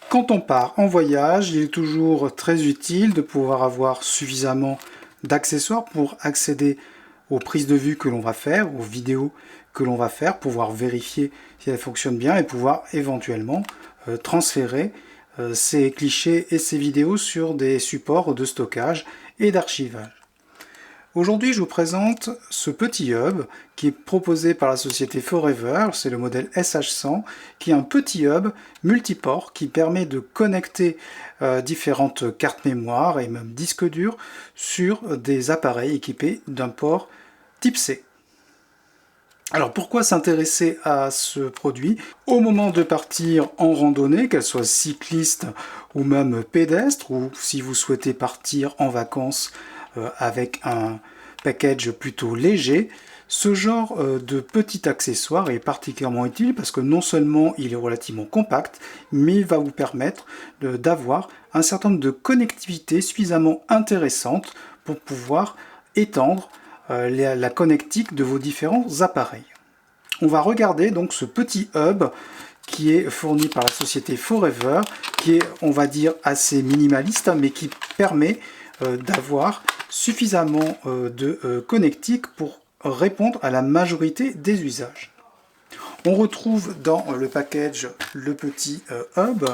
Quand on part en voyage, il est toujours très utile de pouvoir avoir suffisamment d'accessoires pour accéder aux prises de vue que l'on va faire, aux vidéos que l'on va faire, pouvoir vérifier si elles fonctionnent bien et pouvoir éventuellement transférer ces clichés et ces vidéos sur des supports de stockage et d'archivage. Aujourd'hui, je vous présente ce petit hub qui est proposé par la société Forever, c'est le modèle SH100, qui est un petit hub multiport qui permet de connecter différentes cartes mémoire et même disques durs sur des appareils équipés d'un port type C. Alors pourquoi s'intéresser à ce produit? Au moment de partir en randonnée, qu'elle soit cycliste ou même pédestre, ou si vous souhaitez partir en vacances avec un package plutôt léger, ce genre de petit accessoire est particulièrement utile parce que non seulement il est relativement compact, mais il va vous permettre d'avoir un certain nombre de connectivités suffisamment intéressantes pour pouvoir étendre la connectique de vos différents appareils. On va regarder donc ce petit hub qui est fourni par la société Forever, qui est, on va dire, assez minimaliste, mais qui permet d'avoir suffisamment de connectique pour répondre à la majorité des usages. On retrouve dans le package le petit hub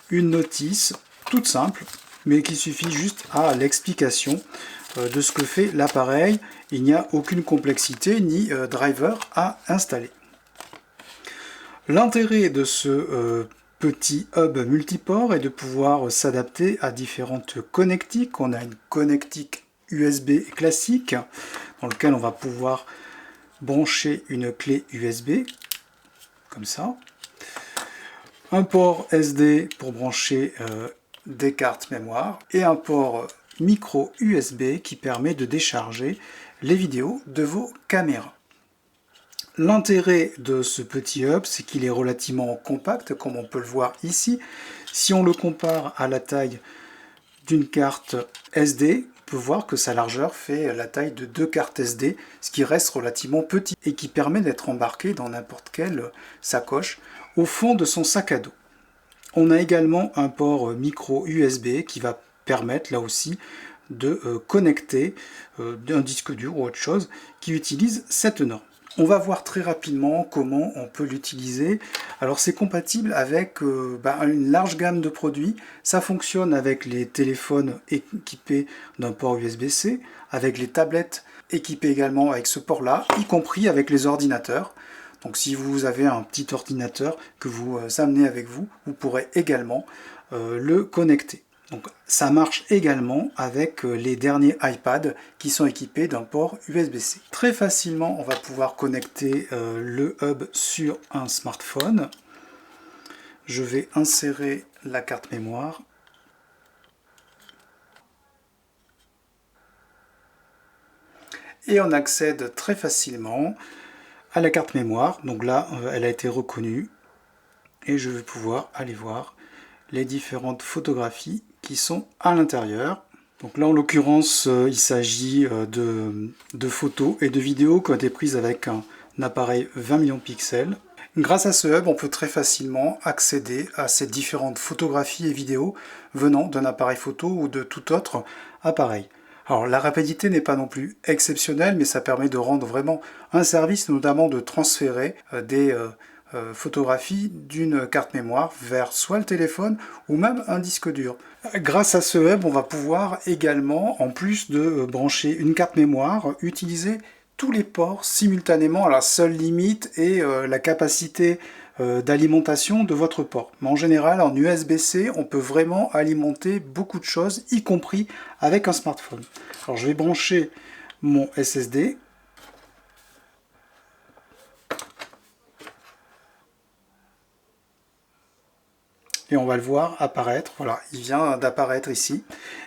une notice toute simple, mais qui suffit juste à l'explication de ce que fait l'appareil. Il n'y a aucune complexité ni driver à installer. L'intérêt de ce petit hub multiport est de pouvoir s'adapter à différentes connectiques. On a une connectique USB classique dans lequel on va pouvoir brancher une clé USB comme ça, un port SD pour brancher des cartes mémoire et un port micro USB qui permet de décharger les vidéos de vos caméras. L'intérêt de ce petit hub, c'est qu'il est relativement compact, comme on peut le voir ici. Si on le compare à la taille d'une carte SD, on peut voir que sa largeur fait la taille de 2 cartes SD, ce qui reste relativement petit et qui permet d'être embarqué dans n'importe quelle sacoche au fond de son sac à dos. On a également un port micro USB qui va permettre là aussi de connecter un disque dur ou autre chose qui utilise cette norme. On va voir très rapidement comment on peut l'utiliser. Alors c'est compatible avec une large gamme de produits. Ça fonctionne avec les téléphones équipés d'un port USB-C, avec les tablettes équipées également avec ce port-là, y compris avec les ordinateurs. Donc si vous avez un petit ordinateur que vous amenez avec vous, vous pourrez également le connecter. Donc ça marche également avec les derniers iPads qui sont équipés d'un port USB-C. Très facilement, on va pouvoir connecter le hub sur un smartphone. Je vais insérer la carte mémoire. Et on accède très facilement à la carte mémoire. Donc là, elle a été reconnue. Et je vais pouvoir aller voir les différentes photographies qui sont à l'intérieur. Donc là en l'occurrence il s'agit de photos et de vidéos qui ont été prises avec un appareil 20 millions de pixels. Grâce à ce hub, on peut très facilement accéder à ces différentes photographies et vidéos venant d'un appareil photo ou de tout autre appareil. Alors la rapidité n'est pas non plus exceptionnelle, mais ça permet de rendre vraiment un service, notamment de transférer des photographie d'une carte mémoire vers soit le téléphone ou même un disque dur. Grâce à ce hub, on va pouvoir également, en plus de brancher une carte mémoire, utiliser tous les ports simultanément. La seule limite est la capacité d'alimentation de votre port. Mais en général, en USB-C, on peut vraiment alimenter beaucoup de choses, y compris avec un smartphone. Alors je vais brancher mon SSD. Et on va le voir apparaître, voilà, il vient d'apparaître ici.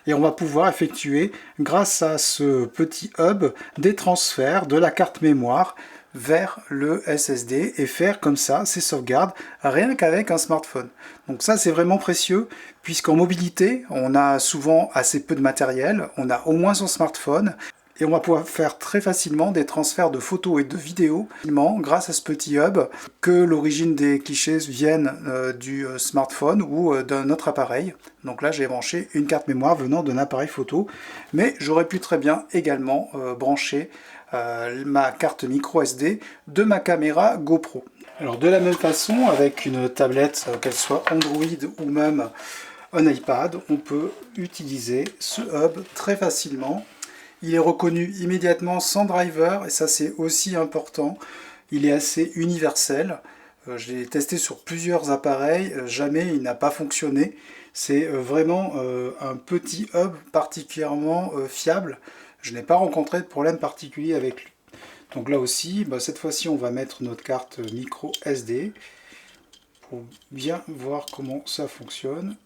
Et on va pouvoir effectuer, grâce à ce petit hub, des transferts de la carte mémoire vers le SSD et faire comme ça ces sauvegardes rien qu'avec un smartphone. Donc ça c'est vraiment précieux puisqu'en mobilité on a souvent assez peu de matériel, on a au moins son smartphone Et on va pouvoir faire très facilement des transferts de photos et de vidéos grâce à ce petit hub, que l'origine des clichés vienne du smartphone ou d'un autre appareil. Donc là j'ai branché une carte mémoire venant d'un appareil photo, mais j'aurais pu très bien également brancher ma carte micro SD de ma caméra GoPro. Alors de la même façon, avec une tablette, qu'elle soit Android ou même un iPad, on peut utiliser ce hub très facilement. Il est reconnu immédiatement sans driver, et ça c'est aussi important. Il est assez universel. Je l'ai testé sur plusieurs appareils, jamais il n'a pas fonctionné. C'est vraiment un petit hub particulièrement fiable. Je n'ai pas rencontré de problème particulier avec lui. Donc là aussi, cette fois-ci on va mettre notre carte micro SD pour bien voir comment ça fonctionne.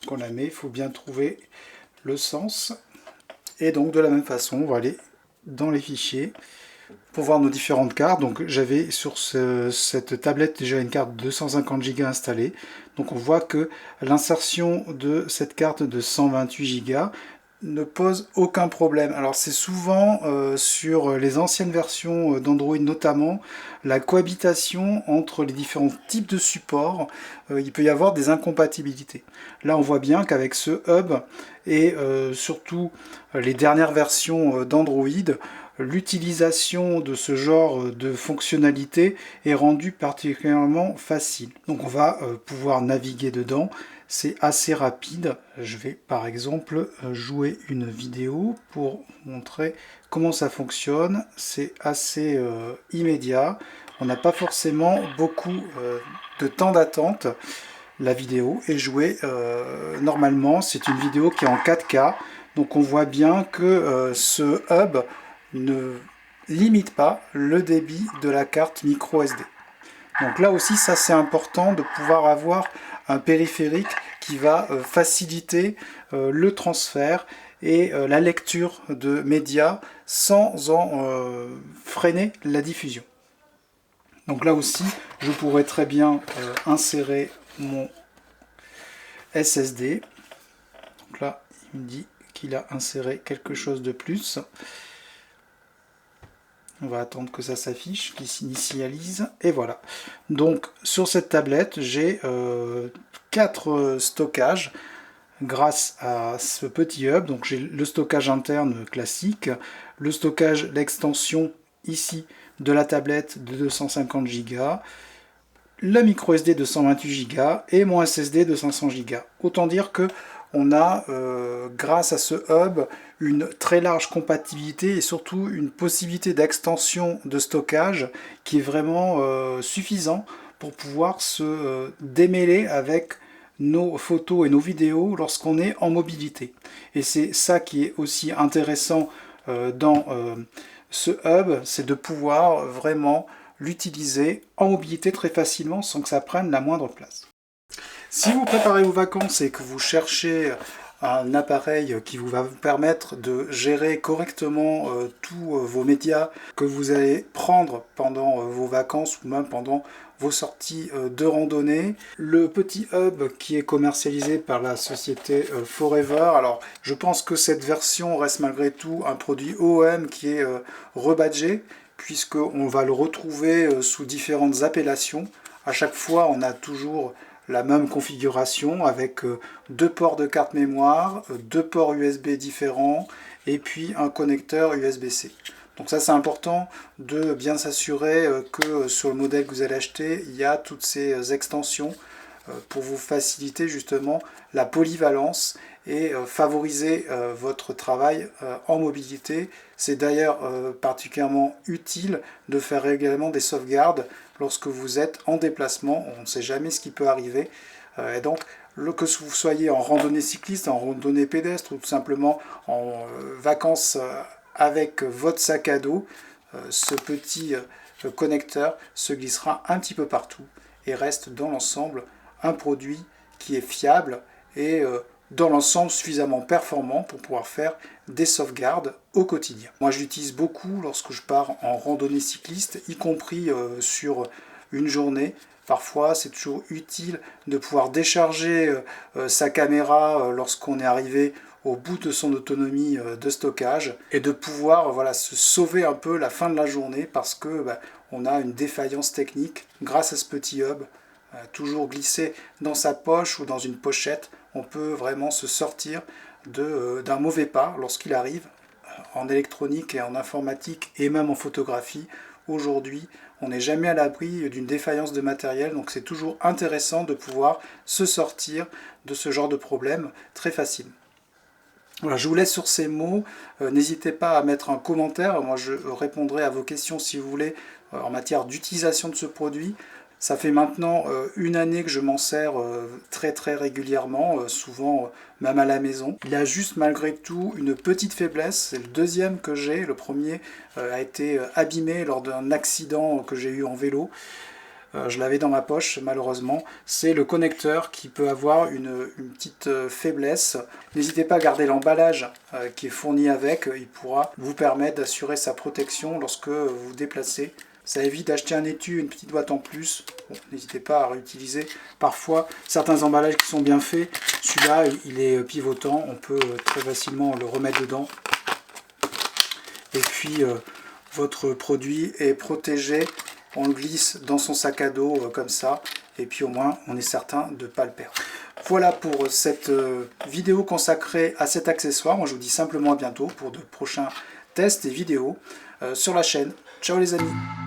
Donc on la met, il faut bien trouver le sens. Et donc de la même façon, on va aller dans les fichiers pour voir nos différentes cartes. Donc j'avais sur cette tablette déjà une carte de 250 Go installée. Donc on voit que l'insertion de cette carte de 128 Go ne pose aucun problème. Alors c'est souvent sur les anciennes versions d'Android notamment, la cohabitation entre les différents types de supports, il peut y avoir des incompatibilités. Là on voit bien qu'avec ce hub et surtout les dernières versions d'Android, l'utilisation de ce genre de fonctionnalité est rendue particulièrement facile. Donc on va pouvoir naviguer dedans. C'est assez rapide. Je vais par exemple jouer une vidéo pour montrer comment ça fonctionne. C'est assez immédiat. On n'a pas forcément beaucoup de temps d'attente. La vidéo est jouée normalement. C'est une vidéo qui est en 4K. Donc on voit bien que ce hub ne limite pas le débit de la carte micro SD. Donc là aussi, ça c'est important de pouvoir avoir un périphérique qui va faciliter le transfert et la lecture de médias sans en freiner la diffusion. Donc là aussi, je pourrais très bien insérer mon SSD. Donc là, il me dit qu'il a inséré quelque chose de plus. On va attendre que ça s'affiche, qu'il s'initialise. Et voilà. Donc sur cette tablette, j'ai 4 stockages grâce à ce petit hub. Donc j'ai le stockage interne classique, le stockage, l'extension ici de la tablette de 250 Go, la micro SD de 128 Go et mon SSD de 500 Go. Autant dire que on a, grâce à ce hub, une très large compatibilité et surtout une possibilité d'extension de stockage qui est vraiment suffisant pour pouvoir se démêler avec nos photos et nos vidéos lorsqu'on est en mobilité. Et c'est ça qui est aussi intéressant dans ce hub, c'est de pouvoir vraiment l'utiliser en mobilité très facilement sans que ça prenne la moindre place. Si vous préparez vos vacances et que vous cherchez un appareil qui va vous permettre de gérer correctement tous vos médias que vous allez prendre pendant vos vacances ou même pendant vos sorties de randonnée, le petit hub qui est commercialisé par la société Forever, alors je pense que cette version reste malgré tout un produit OEM qui est rebadgé, puisqu'on va le retrouver sous différentes appellations. À chaque fois, on a toujours la même configuration avec 2 ports de carte mémoire, 2 ports USB différents et puis un connecteur USB-C. Donc ça c'est important de bien s'assurer que sur le modèle que vous allez acheter, il y a toutes ces extensions pour vous faciliter justement la polyvalence et favoriser votre travail en mobilité. C'est d'ailleurs particulièrement utile de faire également des sauvegardes lorsque vous êtes en déplacement. On ne sait jamais ce qui peut arriver. Et donc, que vous soyez en randonnée cycliste, en randonnée pédestre ou tout simplement en vacances avec votre sac à dos, ce petit connecteur se glissera un petit peu partout et reste dans l'ensemble un produit qui est fiable et dans l'ensemble suffisamment performant pour pouvoir faire des sauvegardes au quotidien. Moi je l'utilise beaucoup lorsque je pars en randonnée cycliste, y compris sur une journée. Parfois c'est toujours utile de pouvoir décharger sa caméra lorsqu'on est arrivé au bout de son autonomie de stockage et de pouvoir voilà, se sauver un peu la fin de la journée parce que on a une défaillance technique grâce à ce petit hub. Toujours glissé dans sa poche ou dans une pochette, on peut vraiment se sortir d'un mauvais pas lorsqu'il arrive en électronique et en informatique et même en photographie. Aujourd'hui, on n'est jamais à l'abri d'une défaillance de matériel, donc c'est toujours intéressant de pouvoir se sortir de ce genre de problème très facile. Voilà, je vous laisse sur ces mots. N'hésitez pas à mettre un commentaire. Moi, je répondrai à vos questions si vous voulez en matière d'utilisation de ce produit. Ça fait maintenant une année que je m'en sers très régulièrement, souvent même à la maison. Il a juste malgré tout une petite faiblesse, c'est le deuxième que j'ai. Le premier a été abîmé lors d'un accident que j'ai eu en vélo. Je l'avais dans ma poche malheureusement. C'est le connecteur qui peut avoir une petite faiblesse. N'hésitez pas à garder l'emballage qui est fourni avec, il pourra vous permettre d'assurer sa protection lorsque vous vous déplacez. Ça évite d'acheter un étui, une petite boîte en plus. Bon, n'hésitez pas à réutiliser parfois certains emballages qui sont bien faits. Celui-là, il est pivotant, on peut très facilement le remettre dedans. Et puis, votre produit est protégé. On le glisse dans son sac à dos comme ça. Et puis au moins, on est certain de ne pas le perdre. Voilà pour cette vidéo consacrée à cet accessoire. Moi, je vous dis simplement à bientôt pour de prochains tests et vidéos sur la chaîne. Ciao les amis!